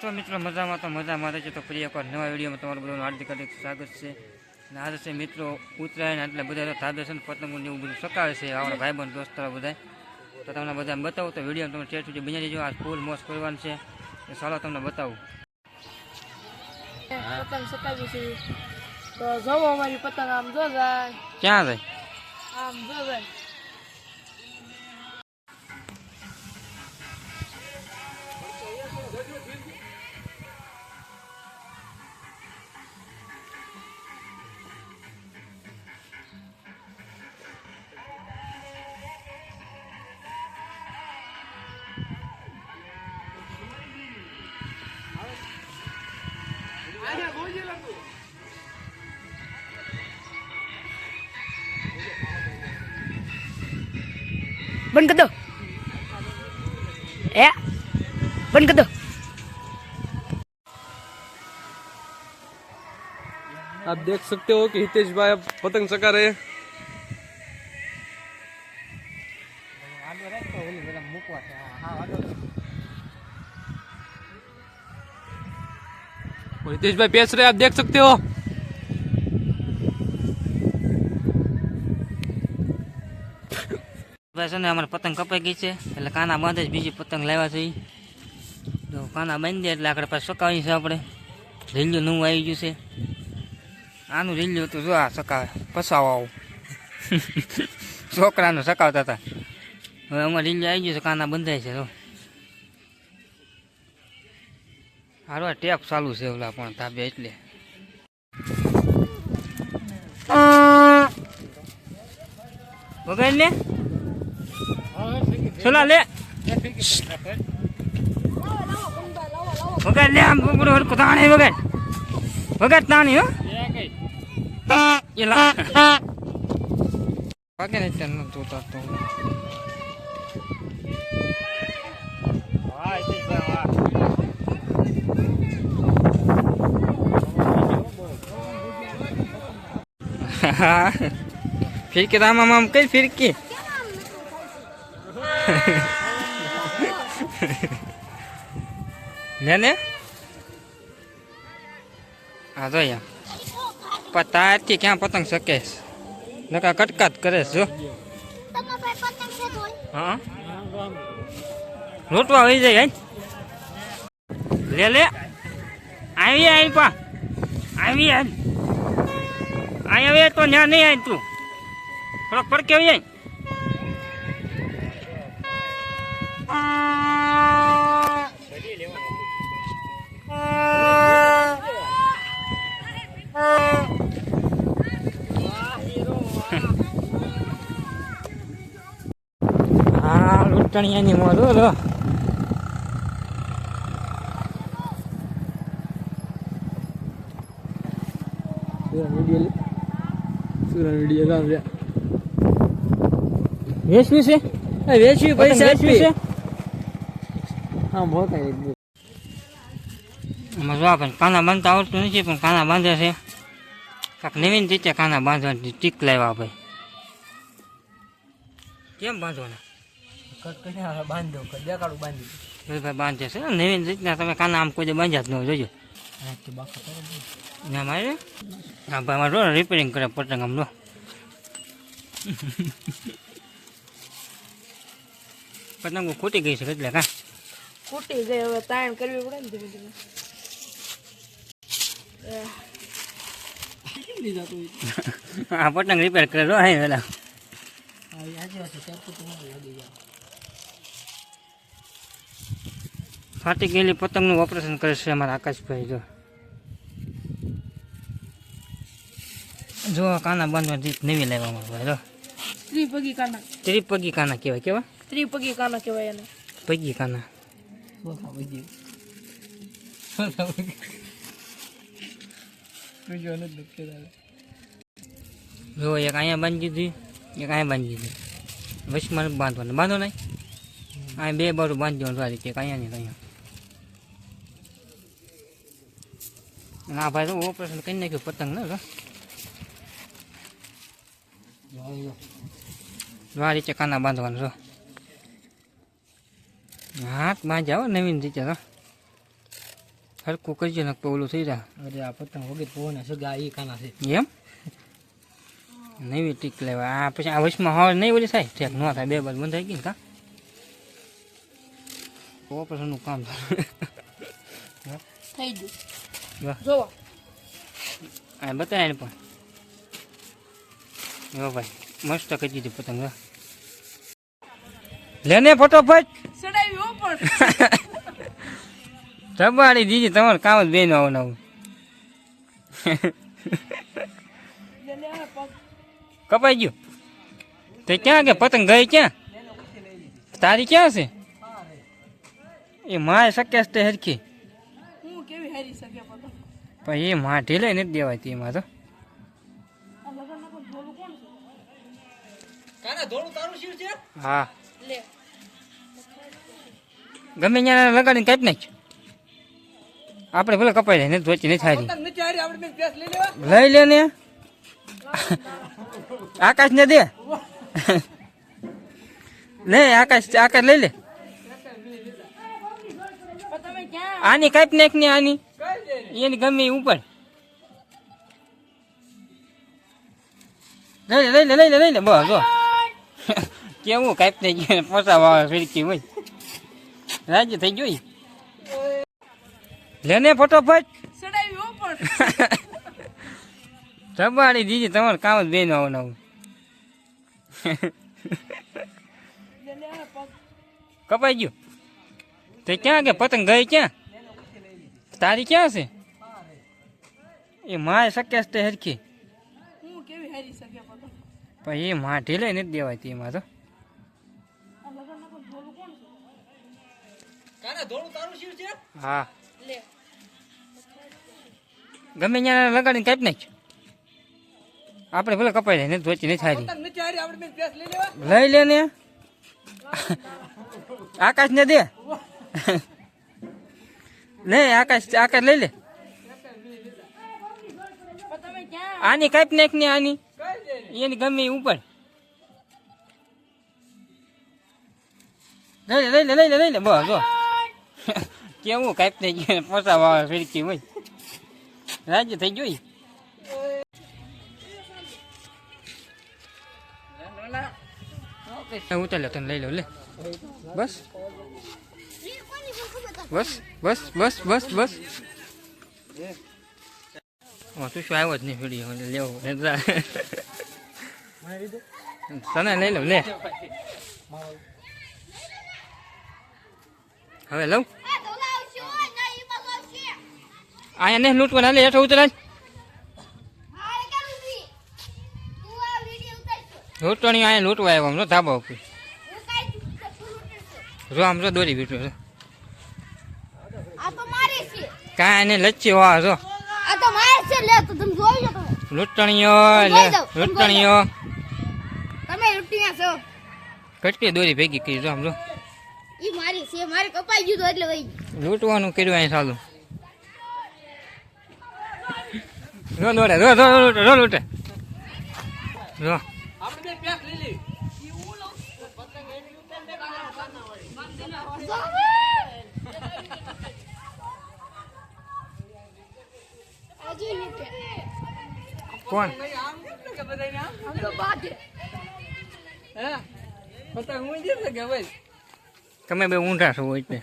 છો મિત્રો? મજામાં તો મજામાં રહેજો. તો ફરી એકવાર નવા વિડીયોમાં તમારું બધાનું હાર્દિક હાર્દિક સ્વાગત છે. અને આજે છે મિત્રો ઉત્તરાયણ, એટલે બધા તો ધાબે છે ને પતંગો એવું બધું સકાવે છે આપણા ભાઈબંધ દોસ્તારો બધા. તો તમને બધા બતાવો તો વિડીયો તમે ટેટ સુધી બની જજો. આ ફૂલ મોજ કરવાનું છે, તો ચાલો તમને બતાવું. પતંગ સકાવી છે તો જોવો અમારી પતંગ આમ જો જાય. ક્યાં જાય? આમ જો જાય. बंद कर दो। बंद कर दो। आप देख सकते हो कि हितेश भाई अब पतंग चका रहे हैं। और हितेश भाई बेच रहे हैं, आप देख सकते हो। છે ને અમારે પતંગ કપાઈ ગઈ છે, એટલે કાના બાંધે જ બીજી પતંગ લાવ્યા છે. તો કાના બાંધી દે એટલે આગળ પાછું સકાવી છે. આપણે રીલ્યું નવું આવી ગયું છે. આનું રીલ્યું હતું જો આ સકાવે પસાવો આવું છોકરાનું સકાવતા હતા. હવે અમારે રીલ્યું આવી ગયું છે, કાના બંધાય છે. તો હારવા ટેપ ચાલુ છે ઓલા પણ ધાબે એટલે વગાડ ને સોલા લે વગાડ લે આમ બરોબર હરકો તાણે વગાડ વગાડ તાણી હો એલા વાગે ને તન જોતા તો વાહ ઇસે વાહ फिर के राम माम कई फिर के ले ले आ जाओ यार पता है कि क्या पतंग सके नका कटकट करे जो हाँ रोटवा हो जाए ले ले आई आई पा आई आई आई હવે તો ન્યા નહીં આવી તું થોડોક પડકે આવી જાય. હા લૂંટણીયાની મોડું લો વેચવી છે વેચવી પૈસા વેચવી છે. હા મોટા એમાં જો પણ કાના બાંધતા આવડતું નથી, પણ કાના બાંધે છે. કાંક નવીન રીતે કાના બાંધવાની ટીક લાવ્યા ભાઈ. કેમ બાંધવાના? બાંધો દેખાડું બાંધી ભાઈ બાંધે છે નવીન રીતના. તમે કાના આમ કોઈ બાંધ્યા જ ન જોજો ના મારે. હા ભાઈ મારે જો રિપેરિંગ કરે પતંગ આમ જો પતંગો ખૂટી ગઈ છે એટલે કા ખૂટી ગઈ, હવે તાણ કરવી પડે ને ધીમે ધીમે. આ પતંગ રિપેર કરે જો હા પેલા ફાટી ગયેલી પતંગનું ઓપરેશન કરે છે અમારા આકાશભાઈ. જો કાના બાંધવાની રીત નવી લાવવામાં ભાઈ જો ત્રિપગી કાના. ત્રિપગી કાના કહેવાય. કેવા ત્રિપગી કાના કહેવાય એને. પગી કાના જો એક અહીંયા બાંધી દીધી, એક અહીંયા બાંધી દીધી. વચમાં બાંધવાનું બાંધો નહીં. અહીંયા બે બાજુ બાંધી દેવાનું સારી રીતે અહીંયા ને અહીંયા. ના ભાઈ તો ઓપરેશન કરી નાખ્યું પતંગ ને આ રીતે કાના બાંધવાનું છો. હાથ બાંધ્યા હો નવીન રીતે તો હરકું કરજે ને ઓલું થઈ જાય અરે આ પતંગ વગર પવન સગા એ કાના છે. એમ નવી ટીક લેવા આ પછી આ વચમાં હવા નહીં ઓલી થાય ઠેક ન થાય બે બાદ બંધાઈ ગઈ ને કા ઓપરેશનનું કામ થઈ ગયું વાહ. જોવો આ બતાવે ને પણ જો ભાઈ મસ્ત કરી દીધી પતંગ જો. લેને ફટોફટ સડાવી હો પણ રબાડી દીધી તમારે કામ જ બેન આવું નવું લે લે હવે પગ કપાઈ ગયું તે ક્યાં કે પતંગ ગઈ ક્યાં તારી ક્યાં છે એ માએ શક્ય છે હરખી હું કેવી હારી શકે પતંગ પણ એ માં ઢીલે નથી દેવાતી એમાં તો આ લગન પણ ઢોલું કોણ છે કાના ધોળું તારું શિર છે. હા લે ગમે ત્યાં લગાડીને કાપી નાખ આપણે ભલે કપાઈ લે નથી ધોચી નથી હારી પતંગ નથી હારી આપણે બે પેસ લઈ લેવા. લઈ લે ને આકાશ ને દે લે આકાશ આકાશ લઈ લે પણ તમે ક્યાં આની કાપી નાખ ને આની એની ગમે એ ઉપર લઈ લે લઈ લે લઈ લે લઈ લે બસ જો કેવું કાપી નાખી પોસાવા ફિરકી હોય રાજ્ય થઈ ગયું લેને ફટોફટ સડાવી હો પણ રબાડી દીધી તમારે કામ જ બેન આવું નવું લે લે હવે પગ કપાઈ ગયું તે ક્યાં કે પતંગ ગઈ ક્યાં તારી ક્યાં છે એ માએ શક્ય છે હરખી હું કેવી હારી શકે પતંગ પણ એ માં ઢીલે નથી દેવાતી એમાં તો આ લગન પણ ઢોલું કોણ છે કાના ધોળું તારું શિર છે. હા લે ગમે ત્યાં લગાડીને કાપી નાખ આપણે ભલે કપાઈ લે નથી ધોચી નથી હારી પતંગ નથી હારી આપણે બે પેસ લઈ લેવા. લઈ લે ને આકાશ ને દે લે આકાશ આકાશ લઈ લે પણ તમે ક્યાં આની કાપી નાખ ને આની એની ગમે એ ઉપર લઈ લે લઈ લે લઈ લે લઈ લે બસ જો કેવું કાપી નાખી પોસાવા ફિરકી હોય રાજ્ય થઈ ગયું ઉતાર લે તને લઈ લો લે બસ બસ બસ બસ બસ બસ તું શું આવ્યો જ નહીં વિડીયો લેવો તને લઈ લઉં લે હવે લઉં અહીંયા નહીં લૂંટવાના લે હેઠો ઉતરા લૂંટવાની અહીંયા લૂંટવા આવ્યો આમ ધાબા ઉપર જો આમ જો દોરી બીટો છે આ તો મારી છે કાંઈ એને લચ્છી વાહ જો આ તો મારી છે લે તો તમે જોઈ લો તમે લૂંટણીઓ લે લૂંટણીઓ તમે લૂંટિયા છો કેટલી દોરી ભેગી કરી જો આમ જો ઈ મારી છે મારે કપાઈ ગયું તો એટલે વઈ લૂંટવાનું કર્યું અહીં સાલું રો દોડે રો રો લૂંટે રો લૂંટે જો આપણે બે પેસ લઈ લેવી. હજી લૂંટે કોણ આમ કેમ ને કે બધાને આમ? આમ તો બાધે હે પતંગ હું જ કે ભાઈ તમે બે ઊંધા છો હોય તે